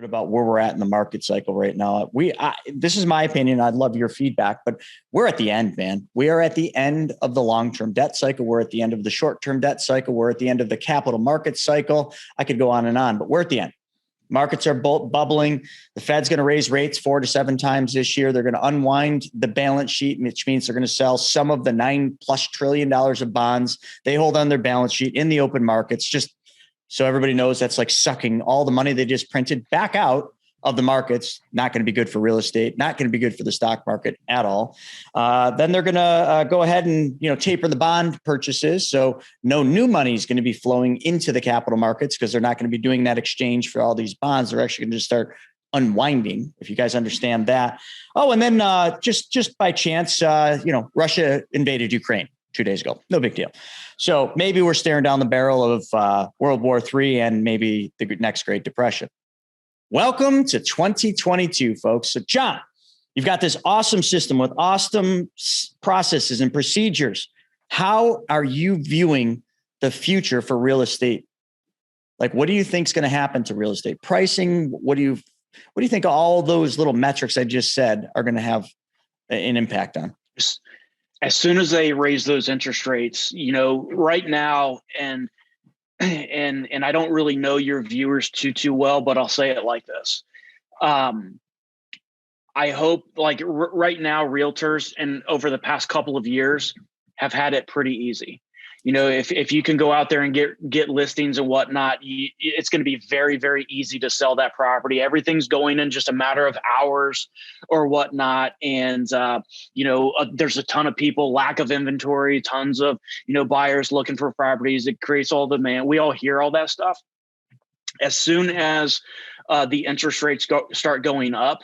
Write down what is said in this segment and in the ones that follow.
What about where we're at in the market cycle right now? This is my opinion. I'd love your feedback, but we're at the end, man. We are at the end of the long-term debt cycle. We're at the end of the short-term debt cycle. We're at the end of the capital market cycle. I could go on and on, but we're at the end. Markets are bubbling. The Fed's going to raise rates 4 to 7 times this year. They're going to unwind the balance sheet, which means they're going to sell some of the $9+ trillion of bonds they hold on their balance sheet in the open markets. Just so everybody knows, that's like sucking all the money they just printed back out of the markets. Not going to be good for real estate, not going to be good for the stock market at all. Then they're going to go ahead and, taper the bond purchases. So no new money is going to be flowing into the capital markets because they're not going to be doing that exchange for all these bonds. They're actually going to just start unwinding, if you guys understand that. Oh, and then just by chance, Russia invaded Ukraine 2 days ago. No big deal. So maybe we're staring down the barrel of World War III and maybe the next Great Depression. Welcome to 2022, folks. So, John, you've got this awesome system with awesome processes and procedures. How are you viewing the future for real estate? Like, what do you think is going to happen to real estate pricing? What do you think all those little metrics I just said are going to have an impact on? As soon as they raise those interest rates, right now, and I don't really know your viewers too well, but I'll say it like this. I hope right now, realtors and over the past couple of years have had it pretty easy. If you can go out there and get listings and whatnot, it's going to be very, very easy to sell that property. Everything's going in just a matter of hours or whatnot. And, there's a ton of people, lack of inventory, tons of, buyers looking for properties. It creates all the demand. We all hear all that stuff. As soon as the interest rates start going up,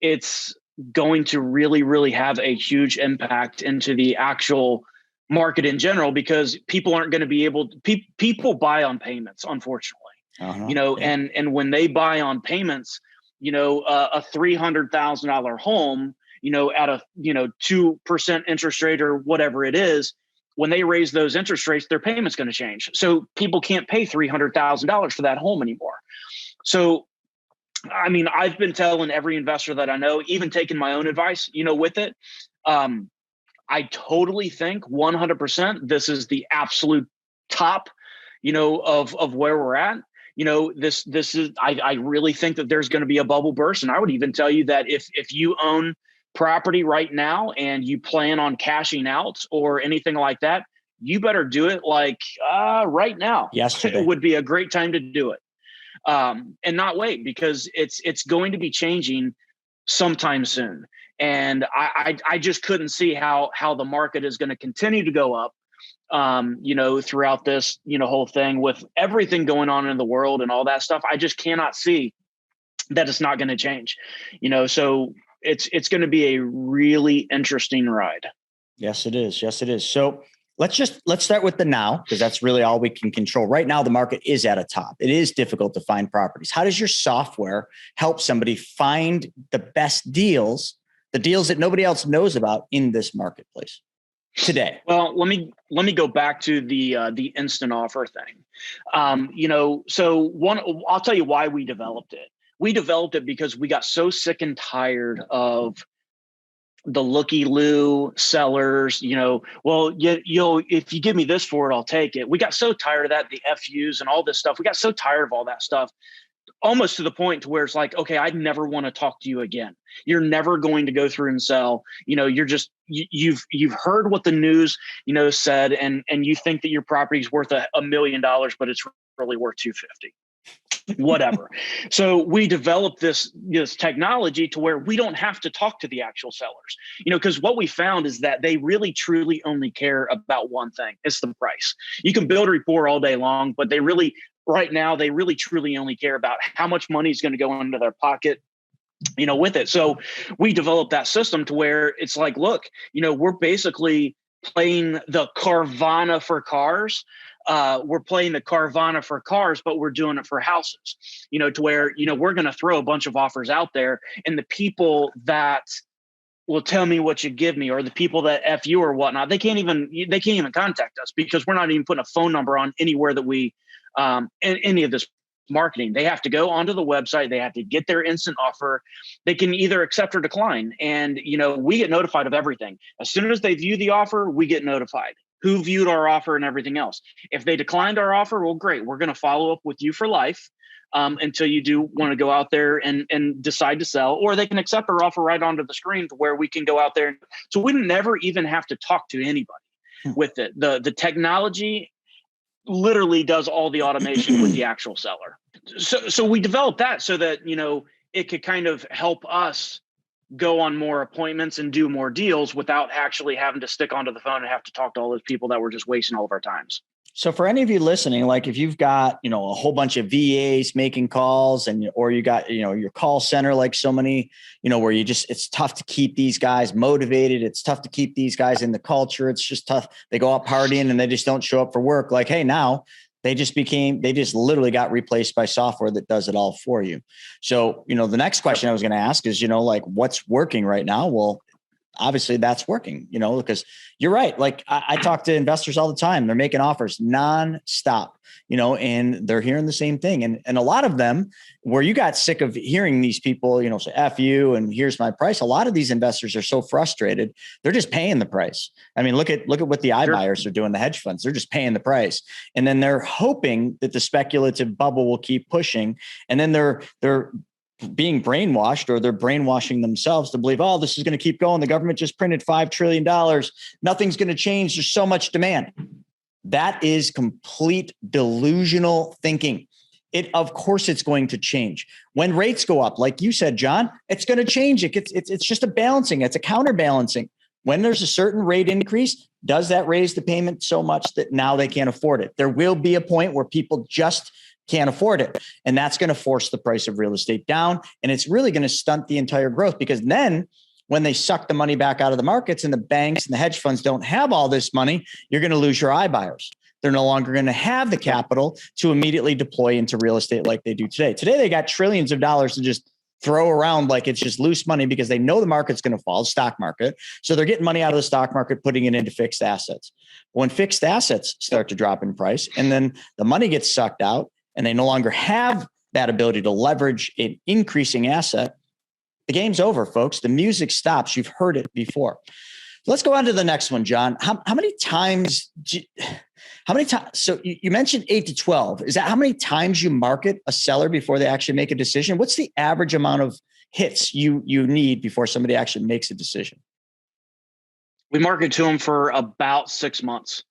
it's going to really, really have a huge impact into the actual market in general, because people aren't going to be able to, people buy on payments, unfortunately, and when they buy on payments, a $300,000 home, at a, 2% interest rate or whatever it is, when they raise those interest rates, their payment's going to change. So people can't pay $300,000 for that home anymore. So, I've been telling every investor that I know, even taking my own advice, with it, I totally think 100% this is the absolute top, of where we're at. This is, I really think that there's going to be a bubble burst. And I would even tell you that if you own property right now and you plan on cashing out or anything like that, you better do it right now. Yesterday. It would be a great time to do it. And not wait, because it's going to be changing sometime soon. And I just couldn't see how the market is going to continue to go up, throughout this, whole thing with everything going on in the world and all that stuff. I just cannot see that it's not going to change, so it's going to be a really interesting ride. Yes, it is. Yes, it is. So let's start with the now, because that's really all we can control. Right now, the market is at a top. It is difficult to find properties. How does your software help somebody find the best deals, the deals that nobody else knows about in this marketplace today? Well, let me go back to the instant offer thing. I'll tell you why we developed it. We developed it because we got so sick and tired of the looky-loo sellers, if you give me this for it, I'll take it. We got so tired of that, the FUs and all this stuff. We got so tired of all that stuff, almost to the point to where it's like, okay, I'd never want to talk to you again. You're never going to go through and sell. You've heard what the news, said, and you think that your property is worth $1 million, but it's really worth 250. Whatever. So we developed this technology to where we don't have to talk to the actual sellers, because what we found is that they really truly only care about one thing. It's the price. You can build rapport all day long, but right now they really truly only care about how much money is going to go into their pocket, with it. So we developed that system to where it's like, look, we're basically playing the Carvana for cars. We're playing the Carvana for cars, but we're doing it for houses, to where, we're going to throw a bunch of offers out there, and the people that will tell me what you give me, or the people that F you or whatnot, they can't even contact us, because we're not even putting a phone number on anywhere that we, any of this marketing. They have to go onto the website. They have to get their instant offer. They can either accept or decline. And, we get notified of everything. As soon as they view the offer, we get notified who viewed our offer and everything else. If they declined our offer, well, great. We're going to follow up with you for life until you do want to go out there and decide to sell, or they can accept our offer right onto the screen to where we can go out there. So we never even have to talk to anybody with it. The technology literally does all the automation with the actual seller. So we developed that so that, it could kind of help us go on more appointments and do more deals without actually having to stick onto the phone and have to talk to all those people that were just wasting all of our times. So for any of you listening, like if you've got, a whole bunch of VAs making calls or you got, your call center, like so many, where it's tough to keep these guys motivated. It's tough to keep these guys in the culture. It's just tough. They go out partying and they just don't show up for work. Like, hey, now they just literally got replaced by software that does it all for you. So, the next question I was going to ask is, what's working right now? Well, obviously that's working, because you're right. Like I talk to investors all the time. They're making offers nonstop, and they're hearing the same thing. And a lot of them where you got sick of hearing these people, say F you and here's my price. A lot of these investors are so frustrated. They're just paying the price. I mean, look at what the iBuyers are doing, the hedge funds, they're just paying the price. And then they're hoping that the speculative bubble will keep pushing. And then they're being brainwashed, or they're brainwashing themselves to believe, oh, this is going to keep going. The government just printed $5 trillion. Nothing's going to change. There's so much demand. That is complete delusional thinking. Of course it's going to change. When rates go up, like you said, John, it's going to change. It's just a balancing. It's a counterbalancing. When there's a certain rate increase, does that raise the payment so much that now they can't afford it? There will be a point where people just can't afford it. And that's going to force the price of real estate down. And it's really going to stunt the entire growth, because then when they suck the money back out of the markets and the banks and the hedge funds don't have all this money, you're going to lose your iBuyers. They're no longer going to have the capital to immediately deploy into real estate like they do today. Today, they got trillions of dollars to just throw around like it's just loose money, because they know the market's going to fall, the stock market. So they're getting money out of the stock market, putting it into fixed assets. When fixed assets start to drop in price and then the money gets sucked out, and they no longer have that ability to leverage an increasing asset, the game's over, folks. The music stops. You've heard it before. Let's go on to the next one, John. How many times? So you mentioned 8 to 12. Is that how many times you market a seller before they actually make a decision? What's the average amount of hits you need before somebody actually makes a decision? We market to them for about 6 months,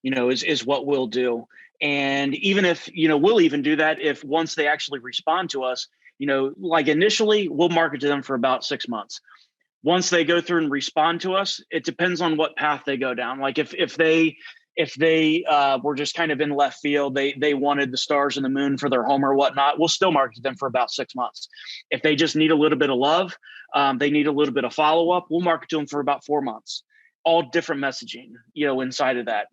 is what we'll do. And even if, we'll even do that if once they actually respond to us, like initially we'll market to them for about 6 months. Once they go through and respond to us, it depends on what path they go down. Like if they were just kind of in left field, they wanted the stars and the moon for their home or whatnot, we'll still market to them for about 6 months. If they just need a little bit of love, they need a little bit of follow-up, we'll market to them for about 4 months. All different messaging, inside of that,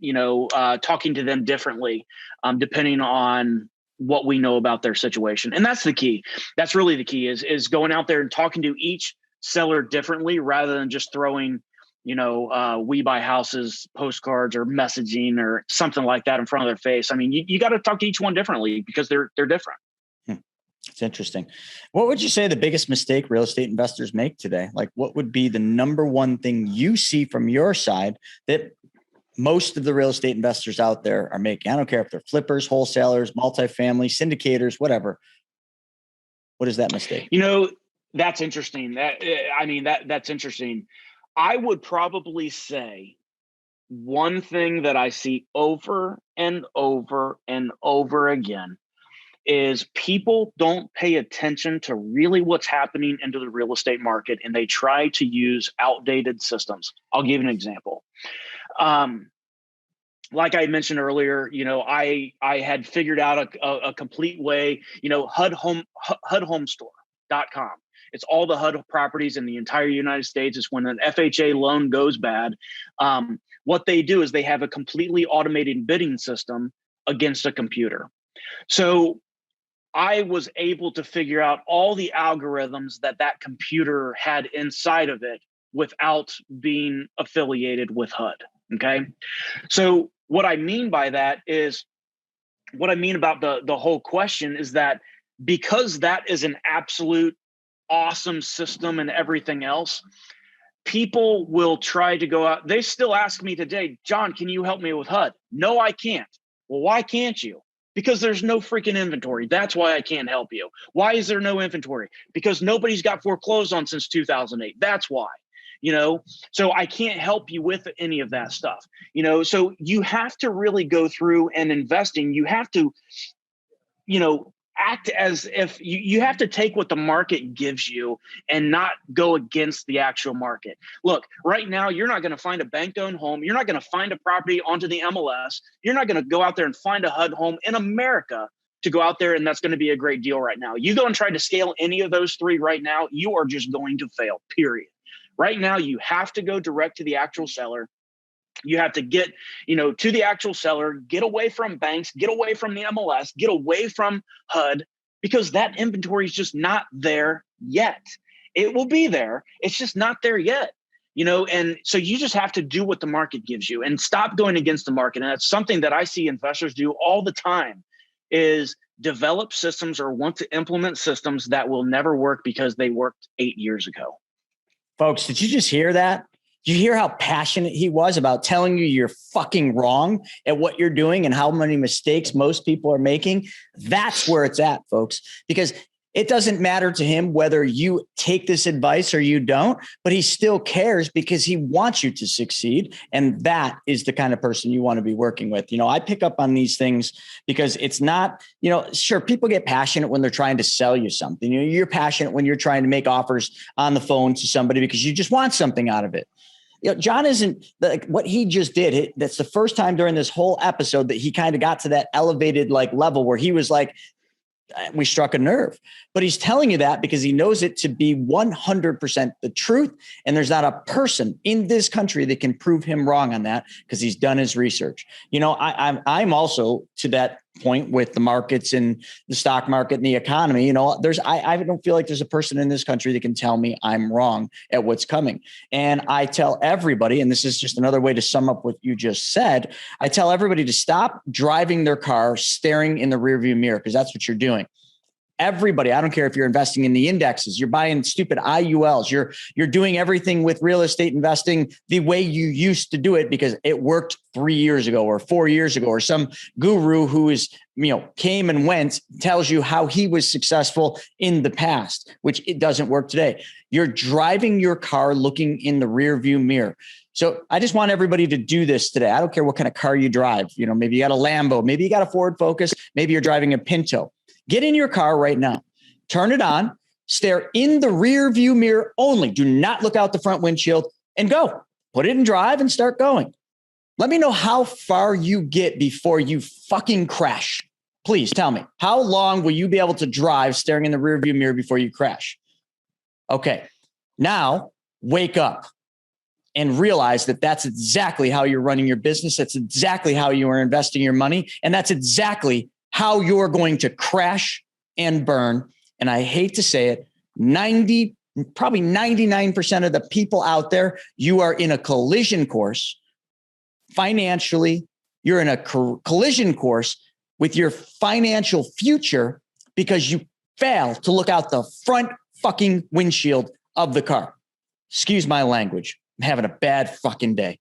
talking to them differently, depending on what we know about their situation. And that's the key. That's really the key is going out there and talking to each seller differently, rather than just throwing, we buy houses, postcards or messaging or something like that in front of their face. I mean, you got to talk to each one differently, because they're different. It's interesting. What would you say the biggest mistake real estate investors make today? Like, what would be the number one thing you see from your side that most of the real estate investors out there are making? I don't care if they're flippers, wholesalers, multifamily, syndicators, whatever. What is that mistake? That's interesting. That's interesting. I would probably say one thing that I see over and over and over again is people don't pay attention to really what's happening into the real estate market, and they try to use outdated systems. I'll give you an example. Like I mentioned earlier, I had figured out a complete way, HUDhomestore.com. It's all the HUD properties in the entire United States. It's when an FHA loan goes bad. What they do is they have a completely automated bidding system against a computer. So I was able to figure out all the algorithms that computer had inside of it without being affiliated with HUD. Okay. So what I mean by that is what I mean about the whole question is that because that is an absolute awesome system and everything else, people will try to go out. They still ask me today, John, can you help me with HUD? No, I can't. Well, why can't you? Because there's no freaking inventory. That's why I can't help you. Why is there no inventory? Because nobody's got foreclosed on since 2008. That's why. So I can't help you with any of that stuff. So you have to really go through and investing. You have to, act as if you have to take what the market gives you and not go against the actual market. Look, right now, you're not going to find a bank-owned home. You're not going to find a property onto the MLS. You're not going to go out there and find a HUD home in America to go out there, and that's going to be a great deal right now. You go and try to scale any of those three right now, you are just going to fail, period. Right now, you have to go direct to the actual seller. You have to get, to the actual seller, get away from banks, get away from the MLS, get away from HUD, because that inventory is just not there yet. It will be there. It's just not there yet, and so you just have to do what the market gives you and stop going against the market. And that's something that I see investors do all the time, is develop systems or want to implement systems that will never work because they worked 8 years ago. Folks, did you just hear that? Did you hear how passionate he was about telling you you're fucking wrong at what you're doing and how many mistakes most people are making? That's where it's at, folks, because it doesn't matter to him whether you take this advice or you don't, but he still cares because he wants you to succeed. And that is the kind of person you want to be working with. I pick up on these things because it's not, sure, people get passionate when they're trying to sell you something. You're passionate when you're trying to make offers on the phone to somebody because you just want something out of it. John isn't like what he just did. That's the first time during this whole episode that he kind of got to that elevated level where he was like, we struck a nerve, but he's telling you that because he knows it to be 100% the truth. And there's not a person in this country that can prove him wrong on that because he's done his research. I'm also to that point with the markets and the stock market and the economy. I don't feel like there's a person in this country that can tell me I'm wrong at what's coming. And I tell everybody, and this is just another way to sum up what you just said, I tell everybody to stop driving their car staring in the rearview mirror, because that's what you're doing. Everybody, I don't care if you're investing in the indexes, you're buying stupid IULs, you're doing everything with real estate investing the way you used to do it because it worked 3 years ago or 4 years ago, or some guru who is, came and went tells you how he was successful in the past, which it doesn't work today. You're driving your car looking in the rear view mirror. So I just want everybody to do this today. I don't care what kind of car you drive. Maybe you got a Lambo, maybe you got a Ford Focus, maybe you're driving a Pinto. Get in your car right now, turn it on, stare in the rear view mirror only. Do not look out the front windshield and go. Put it in drive and start going. Let me know how far you get before you fucking crash. Please tell me, how long will you be able to drive staring in the rear view mirror before you crash? Okay, now wake up and realize that that's exactly how you're running your business. That's exactly how you are investing your money. And that's exactly how you're going to crash and burn. And I hate to say it, probably 99% of the people out there, you are in a collision course. Financially, you're in a collision course with your financial future because you fail to look out the front fucking windshield of the car. Excuse my language. I'm having a bad fucking day.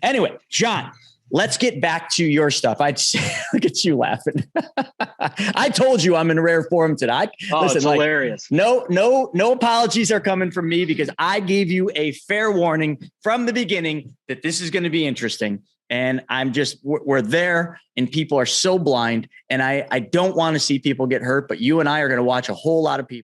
Anyway, John, let's get back to your stuff. I'd say, look at you laughing. I told you I'm in rare form today. Listen, it's hilarious. No apologies are coming from me because I gave you a fair warning from the beginning that this is going to be interesting. And we're there and people are so blind. And I don't want to see people get hurt, but you and I are going to watch a whole lot of people.